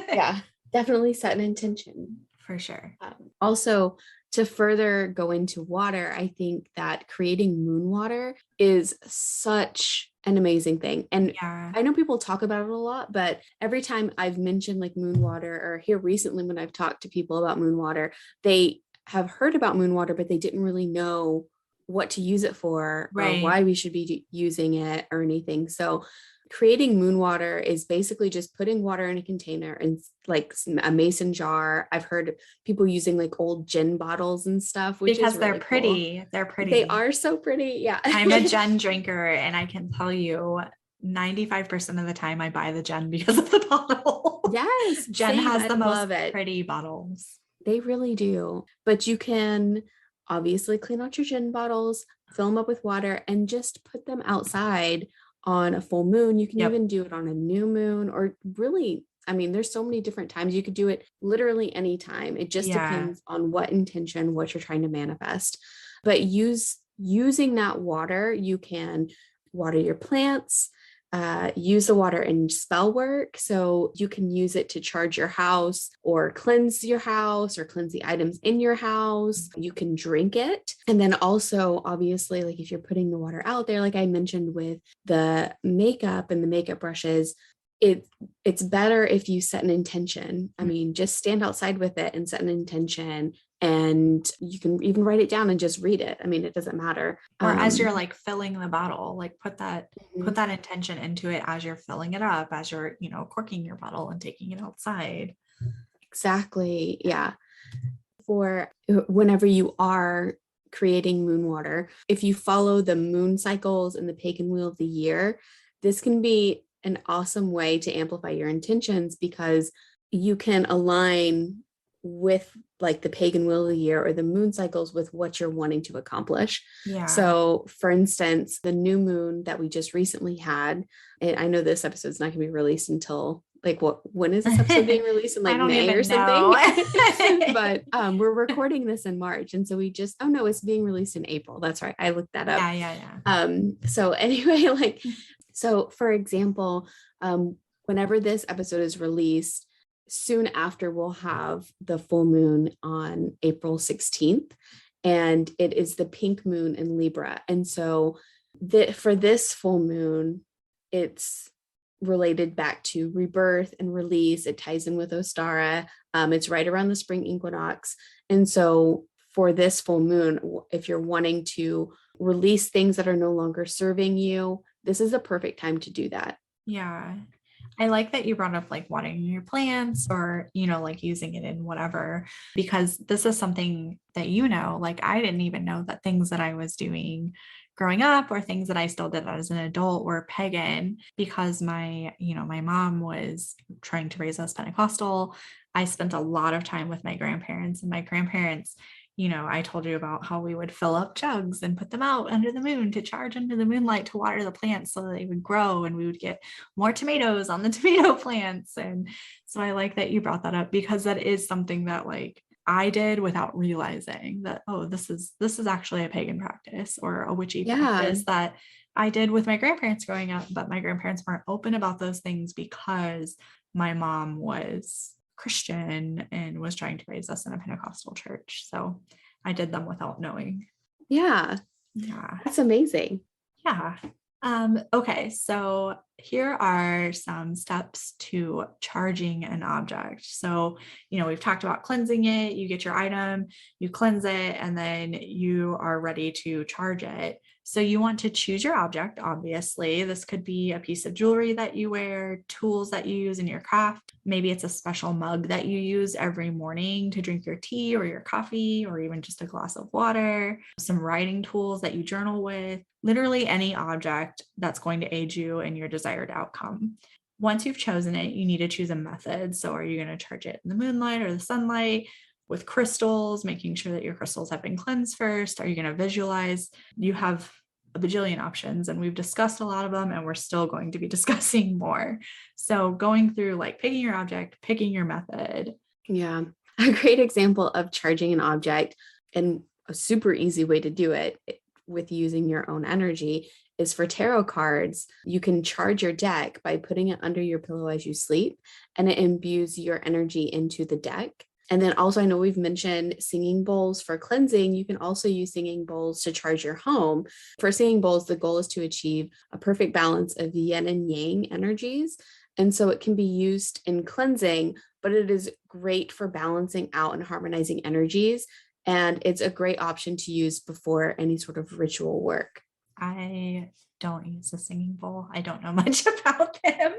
yeah, definitely set an intention. For sure. Also, to further go into water, I think that creating moon water is such an amazing thing. And Yeah. I know people talk about it a lot, but every time I've mentioned like moon water, or here recently when I've talked to people about moon water, they have heard about moon water, but they didn't really know what to use it for or Right. why we should be using it or anything. So creating moon water is basically just putting water in a container and like a mason jar. I've heard people using like old gin bottles and stuff, which is Because they're really cool. pretty. They're They pretty. are so pretty. Yeah. I'm a gin drinker and I can tell you 95% of the time I buy the gin because of the bottle. Yes, Jen same. has I the most love it. pretty bottles. They really do. But you can obviously clean out your gin bottles, fill them up with water, and just put them outside on a full moon. You can Yep. even do it on a new moon, or really, I mean, there's so many different times. You could do it literally anytime. It just Yeah. depends on what intention, what you're trying to manifest. But using that water, you can water your plants, use the water in spell work. So you can use it to charge your house or cleanse your house or cleanse the items in your house. You can drink it. And then also, obviously, like if you're putting the water out there, like I mentioned with the makeup and the makeup brushes, it's better if you set an intention. I mean, just stand outside with it and set an intention, and you can even write it down and just read it. I mean, it doesn't matter. Or as you're like filling the bottle, like put Mhm. that intention into it as you're filling it up, as you're, corking your bottle and taking it outside. Exactly. Yeah. For whenever you are creating moon water, if you follow the moon cycles and the pagan wheel of the year, this can be an awesome way to amplify your intentions because you can align with like the pagan wheel of the year or the moon cycles with what you're wanting to accomplish. Yeah. So, for instance, the new moon that we just recently had, and I know this episode's not going to be released until like when is this episode being released in I like don't May or even something? know. But we're recording this in March, and so we just oh no, it's being released in April. That's right, I looked that up. Yeah. So anyway, like so for example, whenever this episode is released, soon after we'll have the full moon on April 16th, and it is the pink moon in Libra. And so for this full moon, it's related back to rebirth and release. It ties in with Ostara. It's right around the spring equinox. And so for this full moon, if you're wanting to release things that are no longer serving you, this is a perfect time to do that. Yeah. I like that you brought up like watering your plants or, like using it in whatever, because this is something that, like I didn't even know that things that I was doing growing up or things that I still did as an adult were pagan, because my mom was trying to raise us Pentecostal. I spent a lot of time with my grandparents, and my grandparents, I told you about how we would fill up jugs and put them out under the moon to charge under the moonlight to water the plants so they would grow, and we would get more tomatoes on the tomato plants. And so I like that you brought that up, because that is something that like I did without realizing that, oh, this is actually a pagan practice or a witchy practice that I did with my grandparents growing up, but my grandparents weren't open about those things because my mom was Christian and was trying to raise us in a Pentecostal church. So I did them without knowing. Yeah. That's amazing. Yeah. Okay. So here are some steps to charging an object. So, we've talked about cleansing it. You get your item, you cleanse it, and then you are ready to charge it. So you want to choose your object, obviously. This could be a piece of jewelry that you wear, tools that you use in your craft. Maybe it's a special mug that you use every morning to drink your tea or your coffee, or even just a glass of water, some writing tools that you journal with, literally any object that's going to aid you in your desired outcome. Once you've chosen it, you need to choose a method. So are you going to charge it in the moonlight or the sunlight? With crystals, making sure that your crystals have been cleansed first? Are you going to visualize? You have a bajillion options, and we've discussed a lot of them, and we're still going to be discussing more. So going through like picking your object, picking your method. Yeah. A great example of charging an object, and a super easy way to do it with using your own energy, is for tarot cards. You can charge your deck by putting it under your pillow as you sleep, and it imbues your energy into the deck. And then also, I know we've mentioned singing bowls for cleansing. You can also use singing bowls to charge your home. For singing bowls, the goal is to achieve a perfect balance of yin and yang energies. And so it can be used in cleansing, but it is great for balancing out and harmonizing energies. And it's a great option to use before any sort of ritual work. I don't use a singing bowl. I don't know much about them,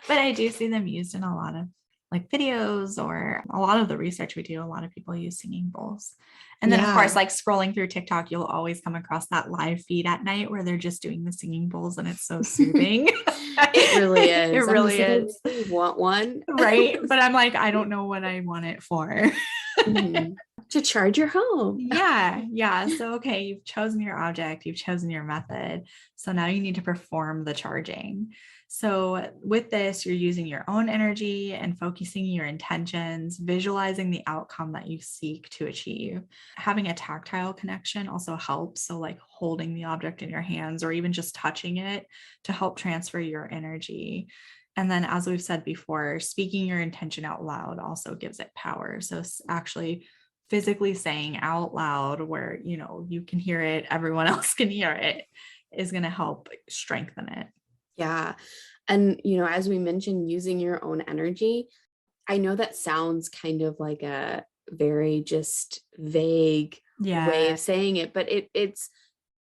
but I do see them used in a lot of like videos, or a lot of the research we do. A lot of people use singing bowls. And then of course, like scrolling through TikTok, you'll always come across that live feed at night where they're just doing the singing bowls, and it's so soothing. It really is. It really is. I want one. Right. But I'm like, I don't know what I want it for. Mm-hmm. To charge your home. Yeah. So, okay, you've chosen your object, you've chosen your method. So now you need to perform the charging. So with this, you're using your own energy and focusing your intentions, visualizing the outcome that you seek to achieve. Having a tactile connection also helps. So like holding the object in your hands or even just touching it to help transfer your energy. And then, as we've said before, speaking your intention out loud also gives it power. So actually physically saying out loud where, you can hear it, everyone else can hear it, is going to help strengthen it. Yeah. And, as we mentioned, using your own energy, I know that sounds kind of like a very just vague way of saying it, but it's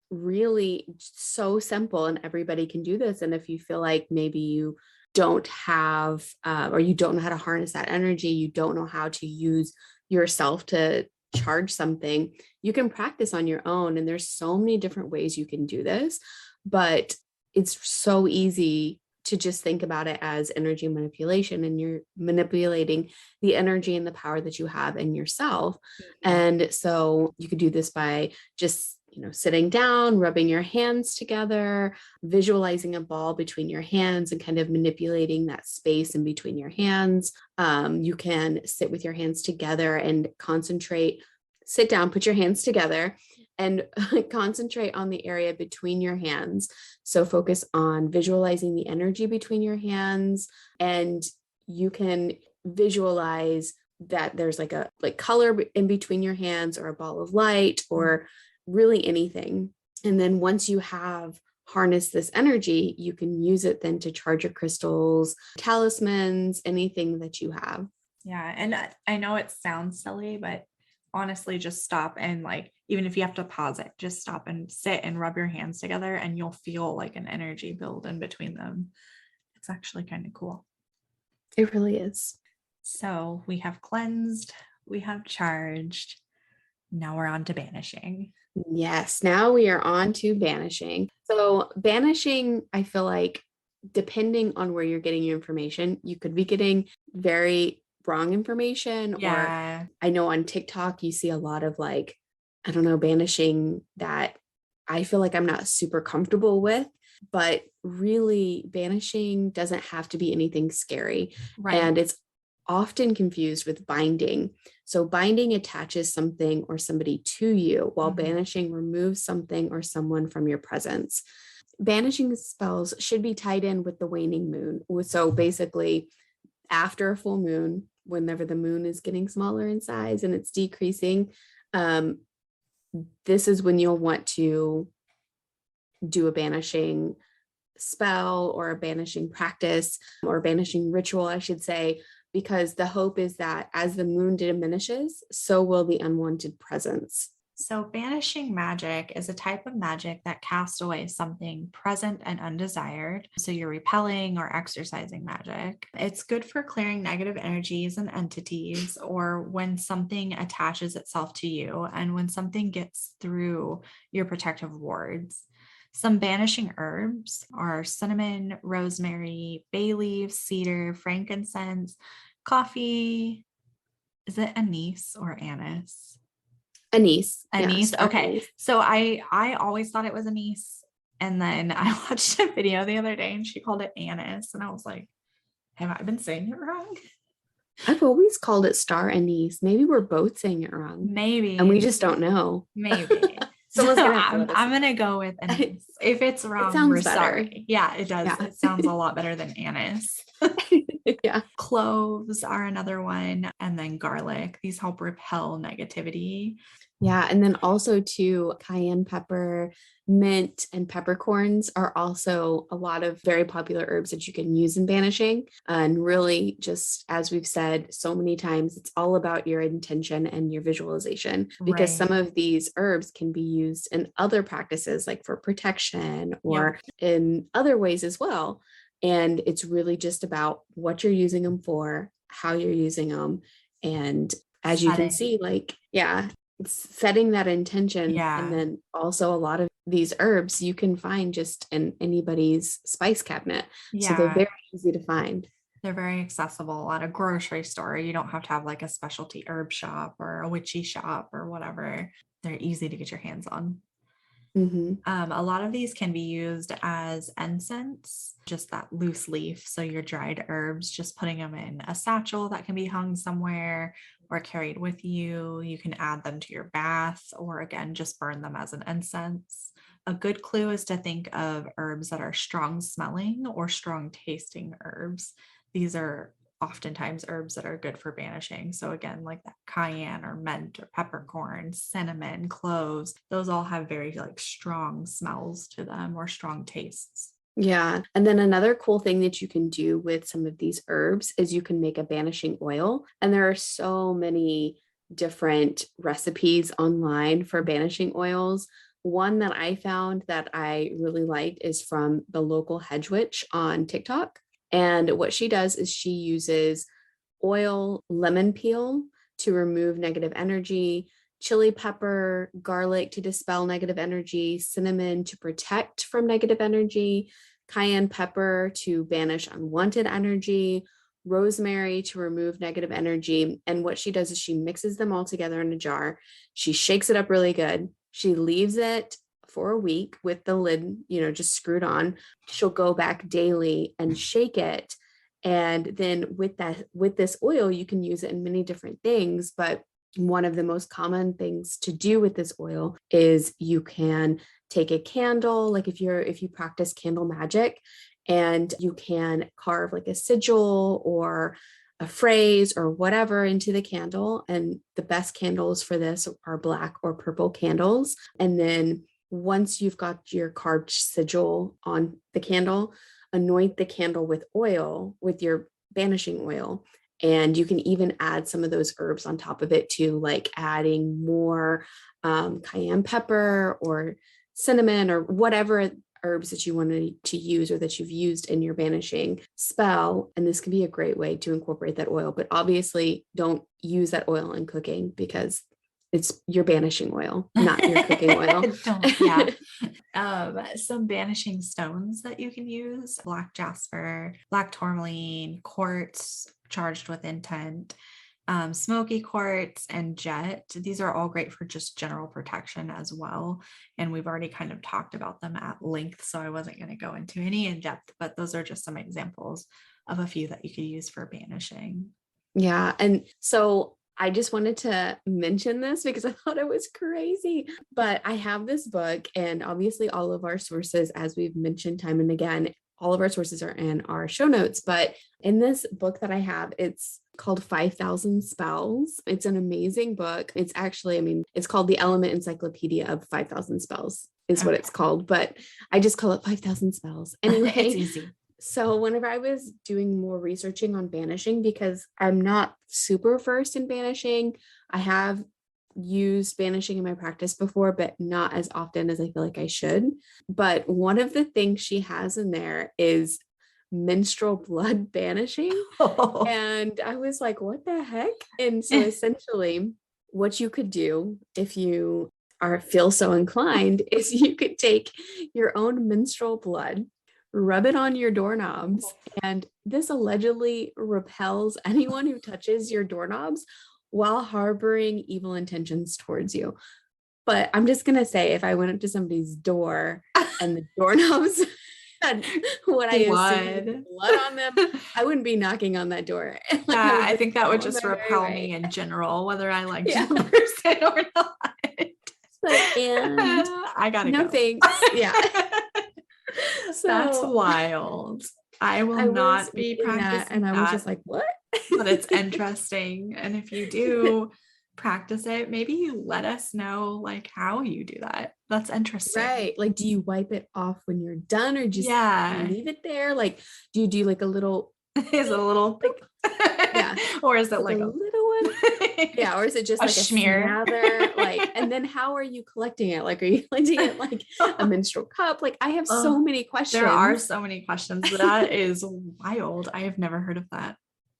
really so simple, and everybody can do this. And if you feel like maybe you don't have, or you don't know how to harness that energy, you don't know how to use yourself to charge something, you can practice on your own. And there's so many different ways you can do this, but it's so easy to just think about it as energy manipulation, and you're manipulating the energy and the power that you have in yourself. And so you could do this by just sitting down, rubbing your hands together, visualizing a ball between your hands and kind of manipulating that space in between your hands. You can sit with your hands together and sit down, put your hands together and concentrate on the area between your hands. So focus on visualizing the energy between your hands, and you can visualize that there's like a color in between your hands, or a ball of light, or really anything. And then once you have harnessed this energy, you can use it then to charge your crystals, talismans, anything that you have. Yeah. And I know it sounds silly, but honestly, just stop and even if you have to pause it, just stop and sit and rub your hands together, and you'll feel like an energy build in between them. It's actually kind of cool. It really is. So we have cleansed, we have charged. Now we're on to banishing. Yes, now we are on to banishing. So banishing, I feel like, depending on where you're getting your information, you could be getting very wrong information. Or I know on TikTok, you see a lot of like, I don't know, banishing that I feel like I'm not super comfortable with. But really, banishing doesn't have to be anything scary. Right. And it's often confused with binding. So binding attaches something or somebody to you, while banishing removes something or someone from your presence. Banishing spells should be tied in with the waning moon. So basically, after a full moon, whenever the moon is getting smaller in size and it's decreasing, this is when you'll want to do a banishing spell or a banishing practice or banishing ritual, I should say, because the hope is that as the moon diminishes, so will the unwanted presence. So banishing magic is a type of magic that casts away something present and undesired. So you're repelling or exorcising magic. It's good for clearing negative energies and entities, or when something attaches itself to you and when something gets through your protective wards. Some banishing herbs are cinnamon, rosemary, bay leaves, cedar, frankincense, coffee. Is it anise or anise? Anise. Anise. Yeah, okay. anise. So I always thought it was anise. And then I watched a video the other day and she called it anise. And I was like, have I been saying it wrong? I've always called it star anise. Maybe we're both saying it wrong. Maybe. And we just don't know. Maybe. Someone's gonna I'm gonna go with anise. If it's wrong, sounds we're better. sorry. Yeah, it does. Yeah. It sounds a lot better than anise. Yeah. Cloves are another one. And then garlic. These help repel negativity. Yeah. And then also too, cayenne pepper, mint, and peppercorns are also a lot of very popular herbs that you can use in banishing. And really, just as we've said so many times, it's all about your intention and your visualization, because some of these herbs can be used in other practices, like for protection or in other ways as well. And it's really just about what you're using them for, how you're using them. And as you can see, like, setting that intention. And then also a lot of these herbs you can find just in anybody's spice cabinet. So they're very easy to find. They're very accessible at a grocery store. You don't have to have like a specialty herb shop or a witchy shop or whatever. They're easy to get your hands on. A lot of these can be used as incense, just that loose leaf. So your dried herbs, just putting them in a satchel that can be hung somewhere or carried with you. You can add them to your bath, or again, just burn them as an incense. A good clue is to think of herbs that are strong smelling or strong tasting herbs. These are oftentimes herbs that are good for banishing. So again, like that cayenne or mint or peppercorn, cinnamon, cloves, those all have very like strong smells to them or strong tastes. Yeah. And then another cool thing that you can do with some of these herbs is you can make a banishing oil. And there are so many different recipes online for banishing oils. One that I found that I really liked is from the local Hearth Witch on TikTok. And what she does is she uses oil, lemon peel to remove negative energy, chili pepper, garlic to dispel negative energy, cinnamon to protect from negative energy, cayenne pepper to banish unwanted energy, rosemary to remove negative energy. And what she does is she mixes them all together in a jar. She shakes it up really good. She leaves it for a week with the lid, just screwed on. She'll go back daily and shake it. And then with this oil, you can use it in many different things. But one of the most common things to do with this oil is you can take a candle, like if you practice candle magic, and you can carve like a sigil or a phrase or whatever into the candle. And the best candles for this are black or purple candles. And then once you've got your carved sigil on the candle, anoint the candle with oil, with your banishing oil. And you can even add some of those herbs on top of it too, like adding more cayenne pepper or cinnamon or whatever herbs that you wanted to use or that you've used in your banishing spell. And this can be a great way to incorporate that oil, but obviously don't use that oil in cooking because it's your banishing oil, not your cooking oil. Some banishing stones that you can use: black jasper, black tourmaline, quartz charged with intent, smoky quartz, and jet. These are all great for just general protection as well. And we've already kind of talked about them at length, so I wasn't going to go into any in depth, but those are just some examples of a few that you could use for banishing. Yeah. And so I just wanted to mention this because I thought it was crazy, but I have this book, and obviously all of our sources, as we've mentioned time and again, all of our sources are in our show notes, but in this book that I have, it's called 5,000 Spells. It's an amazing book. It's actually, it's called the Element Encyclopedia of 5,000 Spells is what it's called, but I just call it 5,000 Spells. Anyway, it's easy. So whenever I was doing more researching on banishing, because I'm not super versed in banishing, I have used banishing in my practice before, but not as often as I feel like I should. But one of the things she has in there is menstrual blood banishing. And I was like, what the heck? And so essentially what you could do if you feel so inclined is you could take your own menstrual blood, rub it on your doorknobs, and this allegedly repels anyone who touches your doorknobs while harboring evil intentions towards you. But I'm just going to say, if I went up to somebody's door and the doorknobs had what I assume blood on them, I wouldn't be knocking on that door. I think that would just repel me in general, whether I liked the person or not. And I gotta go. Thanks. Yeah. So that's wild. I will not be practicing that. And I was just like, what? But it's interesting. And if you do practice it, maybe you let us know like how you do that. That's interesting. Right. Like, do you wipe it off when you're done, or just leave it there? Like, do you do like a little is it a little yeah, or is it like a little one? Yeah, or is it just like a smear? Like, and then how are you collecting it? Like, are you collecting it like a menstrual cup? Like, I have so many questions. There are so many questions. That is wild. I have never heard of that.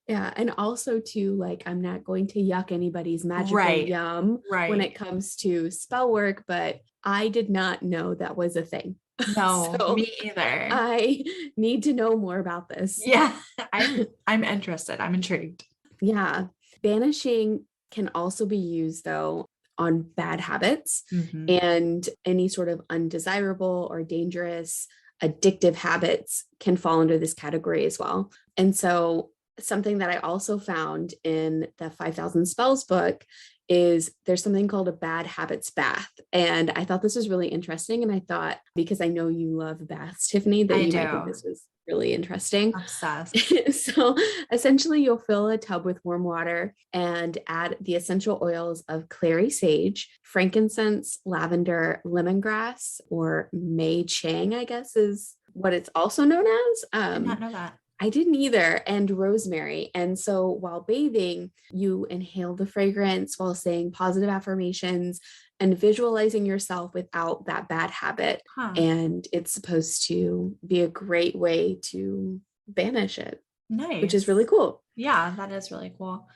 Yeah. And also too, like, I'm not going to yuck anybody's magical yum when it comes to spell work, but I did not know that was a thing. No, so me either. I need to know more about this. Yeah. I'm interested. I'm intrigued. Yeah. Banishing can also be used though on bad habits and any sort of undesirable or dangerous addictive habits can fall under this category as well. And so something that I also found in the 5,000 Spells book is there's something called a bad habits bath. And I thought this was really interesting. And I thought, because I know you love baths, Tiffany, that you might think this was really interesting. Obsessed. So essentially you'll fill a tub with warm water and add the essential oils of clary sage, frankincense, lavender, lemongrass, or Mei Chang, I guess is what it's also known as. I did not know that. I didn't either, and rosemary. And so while bathing, you inhale the fragrance while saying positive affirmations and visualizing yourself without that bad habit. And it's supposed to be a great way to banish it. Nice. Which is really cool. Yeah, that is really cool.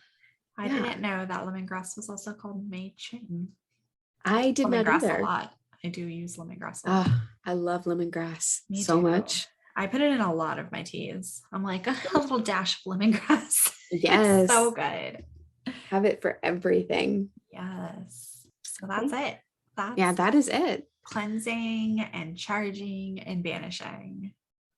I didn't know that lemongrass was also called Mei Chang. I did not either. A lot. I do use lemongrass a lot. I love lemongrass so too. Much. I put it in a lot of my teas. I'm like a little dash of lemongrass. Yes. It's so good. Have it for everything. Yes. So that's it. That is it. Cleansing and charging and banishing.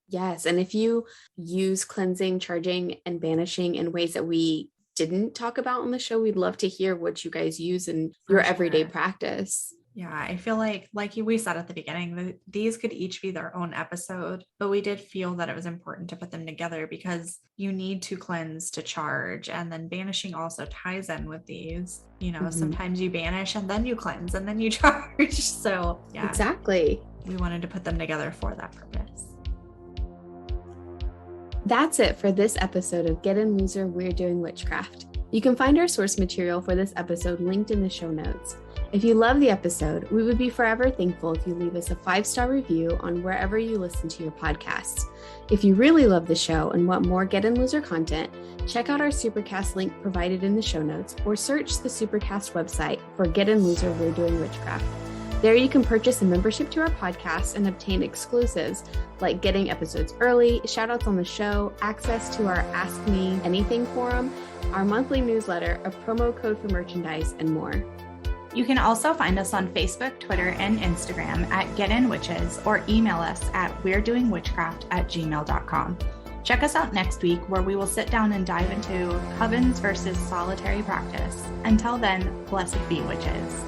Yes. And if you use cleansing, charging, and banishing in ways that we didn't talk about on the show, we'd love to hear what you guys use in your everyday practice. Yeah, I feel like we said at the beginning, these could each be their own episode, but we did feel that it was important to put them together because you need to cleanse to charge, and then banishing also ties in with these. You know, sometimes you banish and then you cleanse and then you charge. So yeah, exactly. We wanted to put them together for that purpose. That's it for this episode of Get In Loser, We're Doing Witchcraft. You can find our source material for this episode linked in the show notes. If you love the episode, we would be forever thankful if you leave us a 5-star review on wherever you listen to your podcasts. If you really love the show and want more Get In Loser content, check out our Supercast link provided in the show notes or search the Supercast website for Get In Loser We're Doing Witchcraft. There you can purchase a membership to our podcast and obtain exclusives like getting episodes early, shoutouts on the show, access to our Ask Me Anything forum, our monthly newsletter, a promo code for merchandise, and more. You can also find us on Facebook, Twitter, and Instagram at Get In Witches, or email us at weirddoingwitchcraft@gmail.com. Check us out next week, where we will sit down and dive into covens versus solitary practice. Until then, blessed be witches.